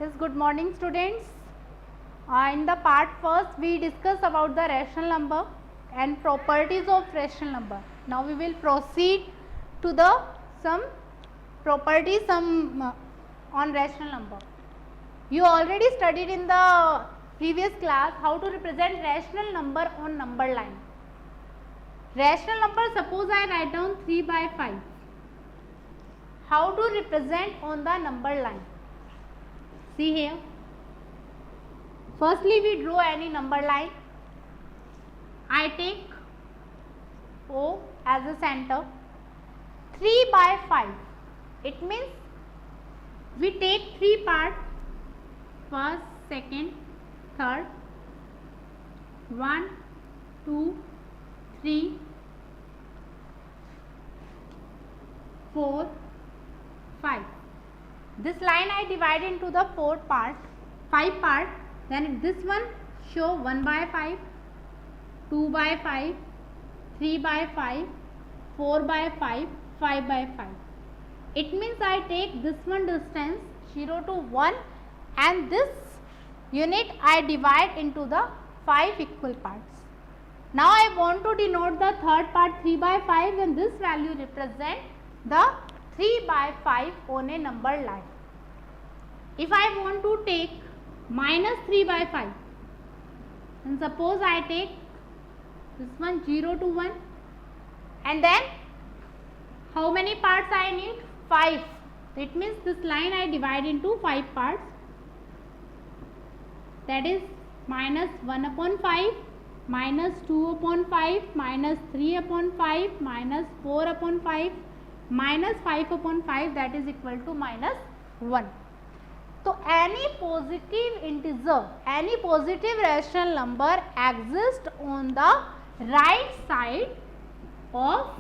Yes, good morning students. In the part first we discussed about the rational number and properties of rational number. Now we will proceed to the some properties on rational number. You already studied in the previous class how to represent rational number on number line. Rational number, suppose I write down 3 by 5. How to represent on the number line? See here. Firstly, we draw any number line. I take O as a center. 3 by 5. It means we take 3 parts. First, second, third. 1, 2, 3, 4, 5. This line I divide into the 5 part. Then this one show 1 by 5, 2 by 5, 3 by 5, 4 by 5, 5 by 5. It means I take this one distance 0 to 1 and this unit I divide into the 5 equal parts. Now I want to denote the third part 3 by 5 and this value represent the 3 by 5 on a number line. If I want to take minus 3 by 5, and suppose I take this one 0 to 1 and then how many parts I need? 5. It means this line I divide into 5 parts, that is minus 1 upon 5, minus 2 upon 5, minus 3 upon 5, minus 4 upon 5, minus 5 upon 5, that is equal to minus 1. So any positive integer, any positive rational number exists on the right side of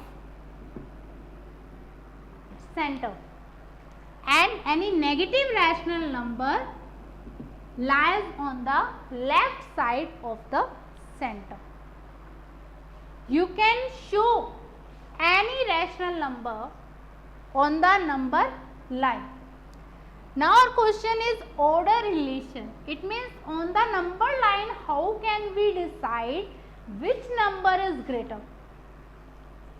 center and any negative rational number lies on the left side of the center. You can show any rational number on the number line. Now our question is order relation. It means on the number line how can we decide which number is greater?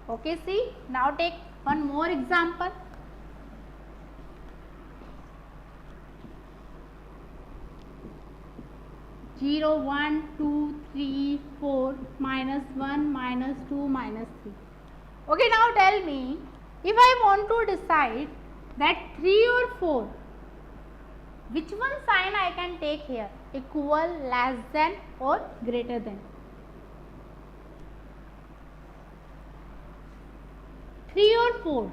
Okay, see, now take one more example. Zero, 1, 2, 3, 4, minus 1, minus 2, minus 3. Okay, now tell me, if I want to decide that 3 or 4, which one sign I can take here? Equal, less than or greater than? 3 or 4?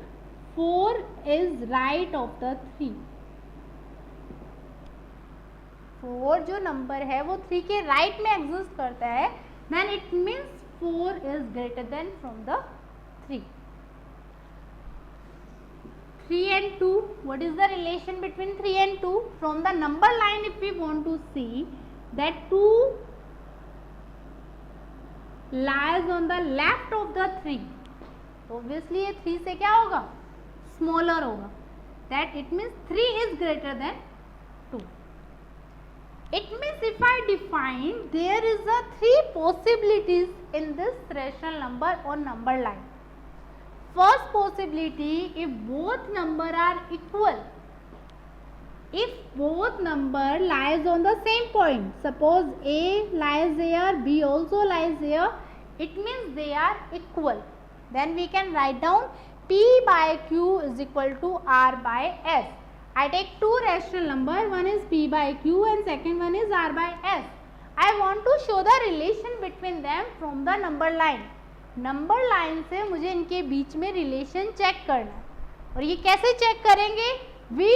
4 is right of the 3. 4 जो number है वो 3 के right में exist करता है, then it means 4 is greater than from the 3. 3 and 2, what is the relation between 3 and 2? From the number line if we want to see that 2 lies on the left of the 3, obviously ये 3 से क्या होगा? Smaller होगा. That it means 3 is greater than 2. It means if I define there is a 3 possibilities in this rational number on number line. First possibility, if both number are equal, if both number lies on the same point, suppose A lies here, B also lies here, it means they are equal. Then we can write down P by Q is equal to R by S. I take two rational number, one is P by Q and second one is R by S. I want to show the relation between them from the number line. Number line से मुझे इनके बीच में relation check करना है और ये कैसे check करेंगे? We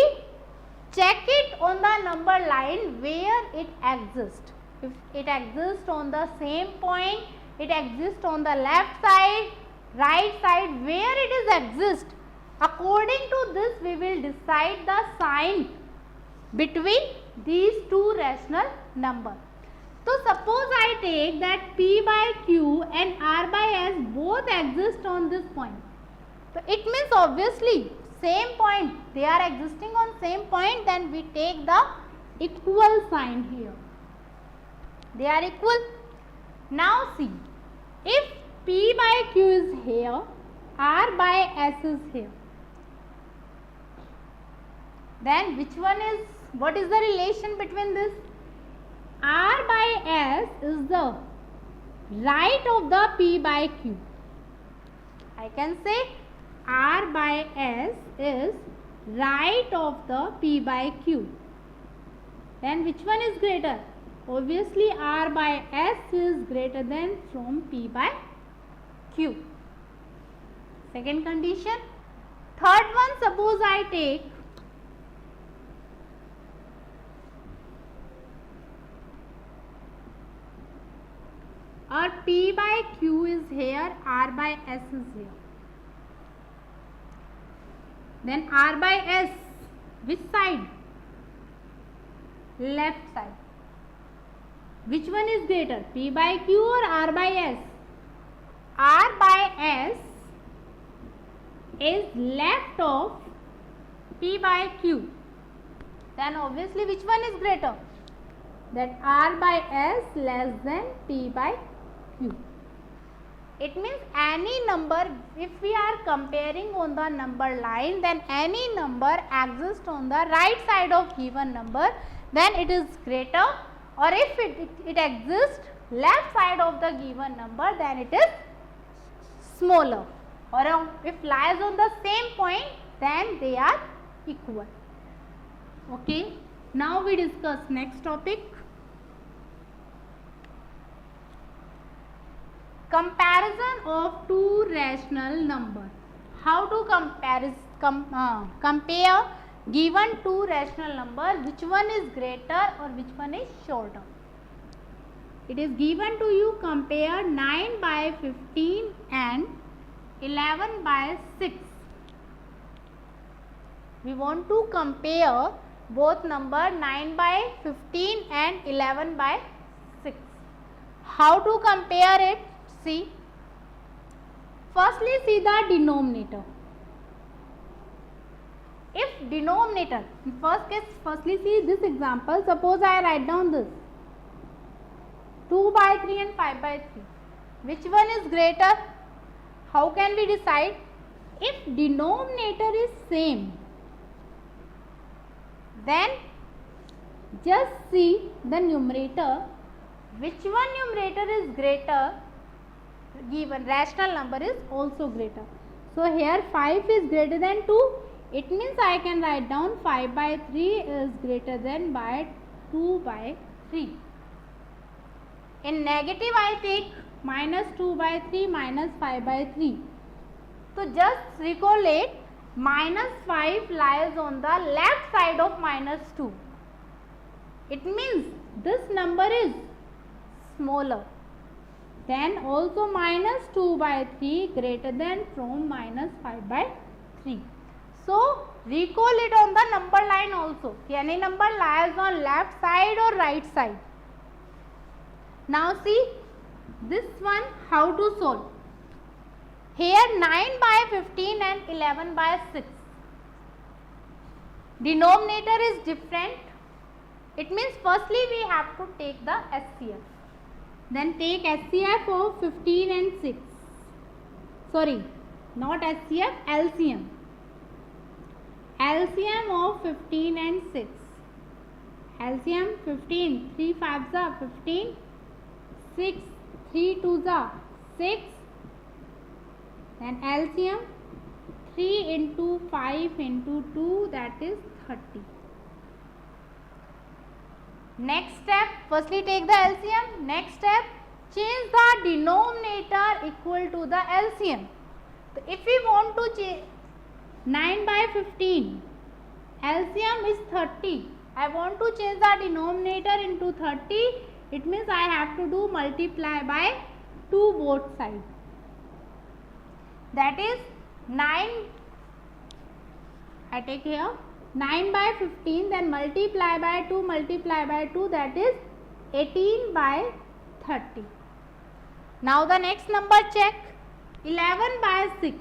check it on the number line where it exist. If it exist on the same point, it exist on the left side, right side, where it is exist, according to this we will decide the sign between these two rational number. So suppose I take that P by Q and R by S both exist on this point. So it means obviously same point, they are existing on same point, then we take the equal sign here. They are equal. Now see, if P by Q is here, R by S is here, then which one is, what is the relation between this? R by S is the right of the P by Q. I can say R by S is right of the P by Q. Then which one is greater? Obviously R by S is greater than from P by Q. Second condition. Third one, suppose I take or P by Q is here, R by S is here. Then R by S, which side? Left side. Which one is greater, P by Q or R by S? R by S is left of P by Q. Then obviously which one is greater? That R by S less than P by Q. It means any number, if we are comparing on the number line, then any number exists on the right side of given number, then it is greater, or if it exists left side of the given number, then it is smaller, or if lies on the same point, then they are equal. Okay, now we discuss next topic. Comparison of two rational numbers. How to compare given two rational numbers, which one is greater or which one is shorter. It is given to you, compare 9 by 15 and 11 by 6. We want to compare both number 9 by 15 and 11 by 6. How to compare it? See, firstly see the denominator. If denominator, in first case, firstly see this example. Suppose I write down this 2 by 3 and 5 by 3. Which one is greater? How can we decide? If denominator is same, then just see the numerator. Which one numerator is greater? Given rational number is also greater. So here 5 is greater than 2. It means I can write down 5 by 3 is greater than by 2 by 3. In negative I take minus 2 by 3 minus 5 by 3. So just recollect, minus 5 lies on the left side of minus 2. It means this number is smaller. Then also minus 2 by 3 greater than from minus 5 by 3. So recall it on the number line also. Any number lies on left side or right side. Now see this one, how to solve. Here 9 by 15 and 11 by 6. Denominator is different. It means firstly we have to take the SCF. Then take SCF of 15 and 6. Sorry, not SCF, LCM. LCM of 15 and 6. LCM 15, 3 5s are 15, 6, 3 2s are 6. Then LCM 3 into 5 into 2, that is 30. Next step, firstly take the LCM. Next step, change the denominator equal to the LCM. So if we want to change 9 by 15, LCM is 30. I want to change the denominator into 30. It means I have to do multiply by 2 both sides. That is 9, I take here 9 by 15, then multiply by 2, that is 18 by 30. Now the next number check, 11 by 6.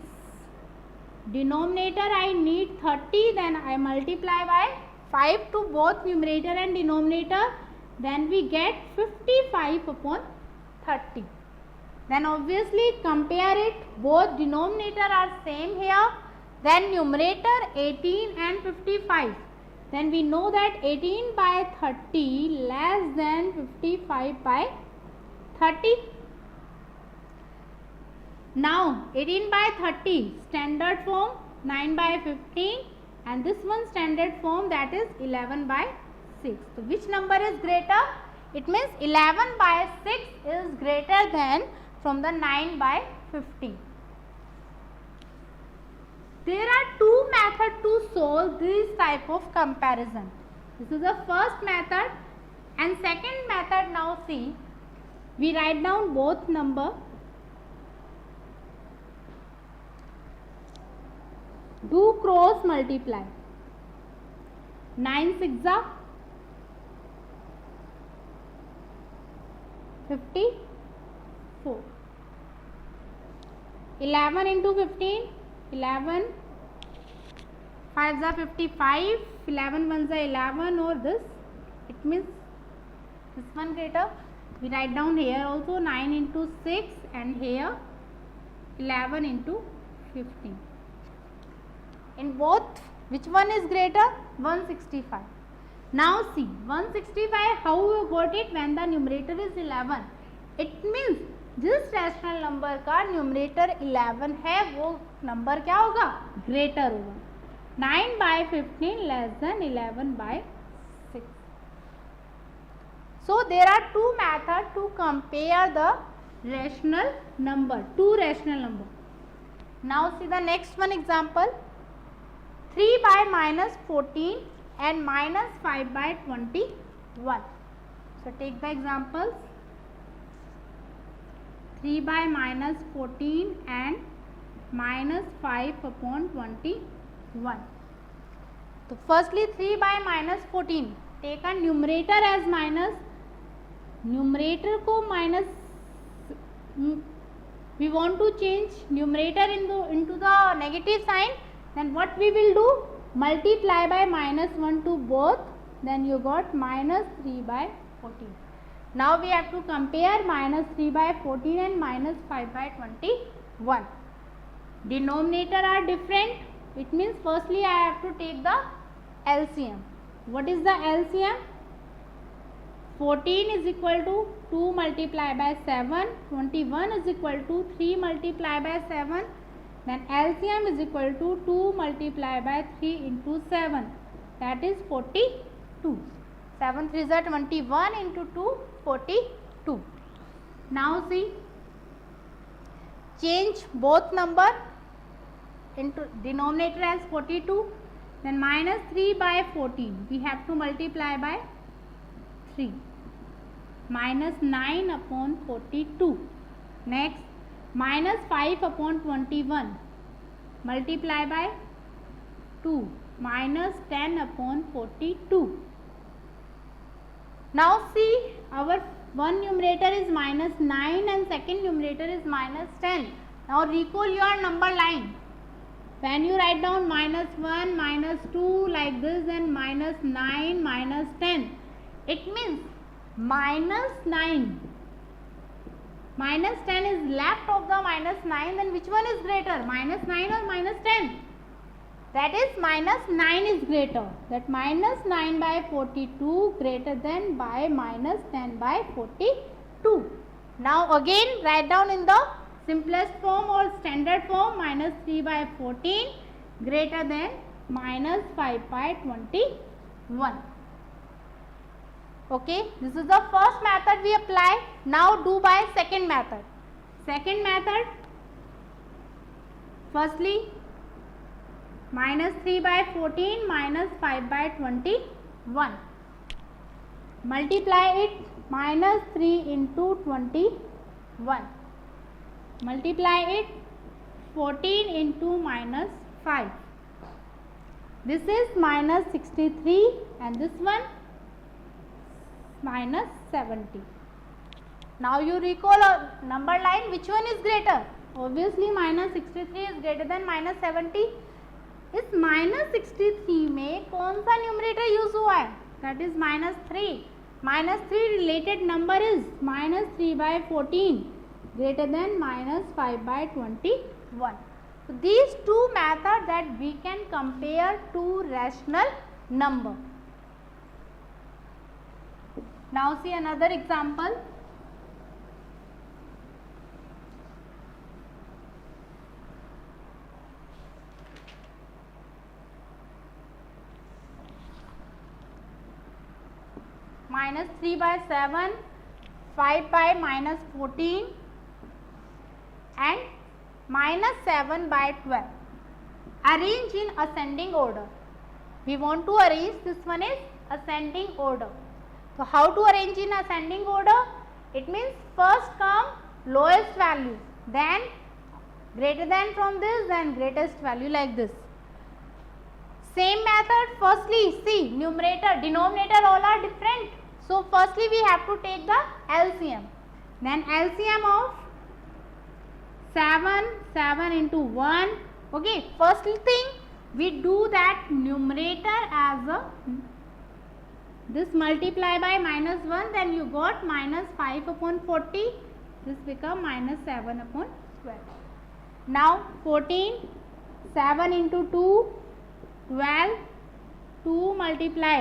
Denominator I need 30, then I multiply by 5 to both numerator and denominator, then we get 55 upon 30. Then obviously compare it, both denominator are same here, then numerator 18 and 55. Then we know that 18 by 30 less than 55 by 30. Now 18 by 30 standard form, 9 by 15, and this one standard form, that is 11 by 6. So which number is greater? It means 11 by 6 is greater than from the 9 by 15. There are two methods to solve this type of comparison. This is the first method, and second method. Now see, we write down both number. Do cross multiply. 9 6 are 54. 11 into 15, 11 5s are 55, 11 1s are 11, or this, it means this one greater. We write down here also 9 into 6, and here 11 into 15. In both, which one is greater? 165. Now see, 165, how you got it? When the numerator is 11, it means जिस rational number का numerator 11 है वो number क्या होगा? Greater होगा. 9 by 15 less than 11 by 6. So there are two methods to compare the rational number, two rational number. Now see the next one example. 3 by minus 14 and minus 5 by 21. So take the examples. 3 by minus 14 and minus 5 upon 21. So firstly 3 by minus 14. Take a numerator as minus. Numerator को minus. We want to change numerator into the negative sign. Then what we will do? Multiply by minus 1 to both. Then you got minus 3 by 14. Now we have to compare minus 3 by 14 and minus 5 by 21. Denominator are different. It means firstly I have to take the LCM. What is the LCM? 14 is equal to 2 multiplied by 7. 21 is equal to 3 multiplied by 7. Then LCM is equal to 2 multiplied by 3 into 7. That is 42. 7 3s are 21 into 2, 42. Now see, change both number into denominator as 42. Then minus 3 by 14. We have to multiply by 3. Minus 9 upon 42. Next, minus 5 upon 21. Multiply by 2. Minus 10 upon 42. Now see, our one numerator is minus 9 and second numerator is minus 10. Now recall your number line. When you write down minus 1, minus 2 like this, and minus 9, minus 10, it means minus 9. Minus 10 is left of the minus 9, then which one is greater? Minus 9 or minus 10? That is minus 9 is greater. That minus 9 by 42 greater than by minus 10 by 42. Now again write down in the simplest form or standard form, minus 3 by 14 greater than minus 5 by 21. Okay, this is the first method we apply. Now do by second method. Second method, firstly minus 3 by 14 minus 5 by 21. Multiply it, minus 3 into 21. Multiply it, 14 into minus 5. This is minus 63 and this one minus 70. Now you recall a number line, which one is greater? Obviously minus 63 is greater than minus 70. इस -63 में कौन सा numerator use हुआ है? That is -3. -3 related number is -3/14 greater than -5/21. So these two methods that we can compare two rational number. Now see another example. -3/7, 5/-14 and -7/12. Arrange in ascending order. We want to arrange, this one is ascending order. So how to arrange in ascending order? It means first come lowest value, then greater than from this, then greatest value, like this. Same method. Firstly, see, numerator, denominator all are different. So firstly we have to take the LCM. Then LCM of 7 into 1. Okay, first thing we do that numerator as a this multiply by -1, then you got -5/40. This become -7/12. Now 14, 7 into 2, 12, 2 multiply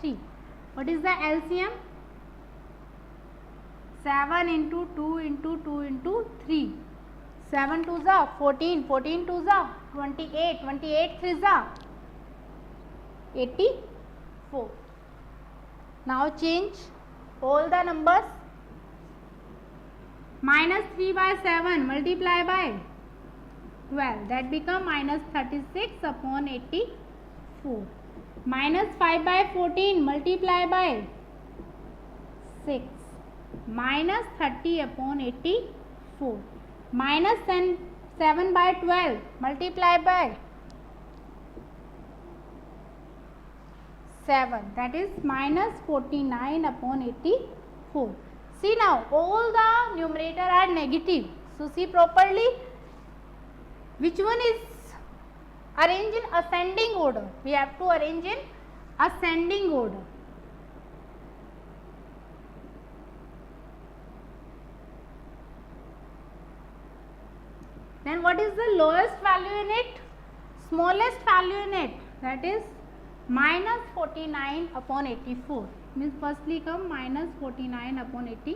3. What is the LCM? 7 into 2 into 2 into 3. 7 2s are 14, 14 2s are 28, 28 3s are 84. Now change all the numbers. -3/7 multiply by 12, that become -36/84. -5/14 multiply by 6, -30/84. -7/12 multiply by 7, that is -49/84. See now all the numerator are negative. So see properly which one is arranged in ascending order. We have to arrange in ascending order. Then what is the lowest value in it? Smallest value in it, that is -49/84. Means firstly come -49/80,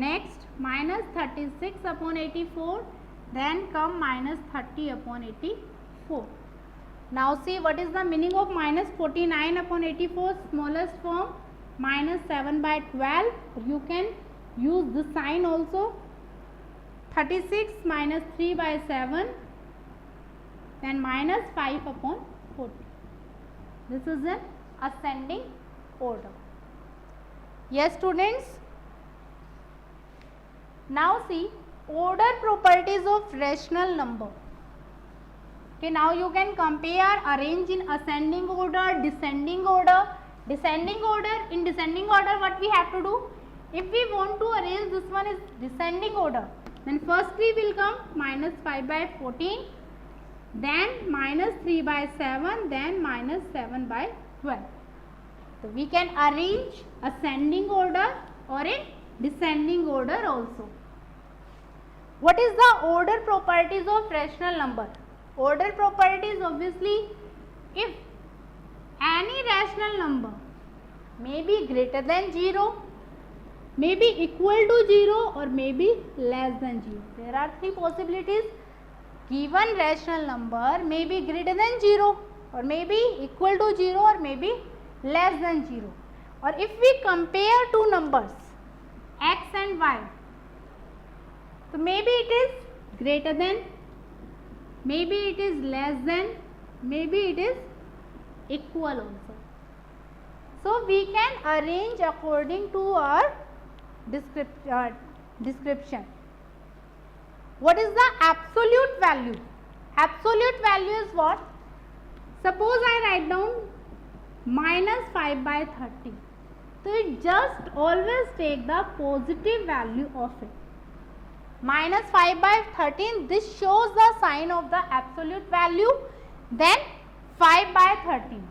next -36/84, then come -30/84. Now see what is the meaning of -49/84, smallest form -7/12. You can use this sign also. 36 -3/7, then -5/40. This is an ascending order. Yes students. Now see order properties of rational number. Okay, now you can compare, arrange in ascending order, descending order. Descending order, in descending order what we have to do? If we want to arrange, this one is descending order, then firstly will come -5/14, then -3/7, then -7/12. So we can arrange ascending order or in descending order also. What is the order properties of rational number? Order properties, obviously if any rational number may be greater than 0, may be equal to 0 or may be less than 0. There are three possibilities. Given rational number may be greater than 0 or may be equal to 0 or may be less than 0. Or if we compare two numbers x and y, so maybe it is greater than, maybe it is less than, maybe it is equal also. So we can arrange according to our description. What is the absolute value? Absolute value is what? Suppose I write down -5/30. So it just always take the positive value of it. minus 5 by 13, this shows the sign of the absolute value, then 5 by 13.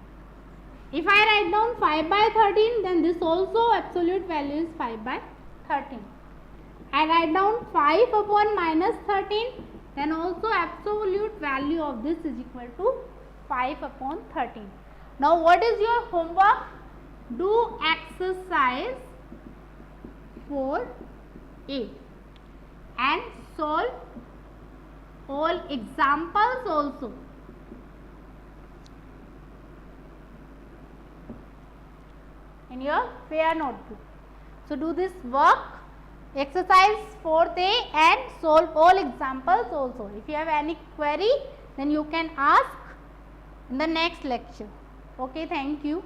If I write down 5 by 13, then this also absolute value is 5 by 13. I write down 5 upon minus 13, then also absolute value of this is equal to 5 upon 13. Now what is your homework? Do exercise 4a and solve all examples also. In your fair notebook. So do this work, exercise 4a and solve all examples also. If you have any query, then you can ask in the next lecture. Okay, thank you.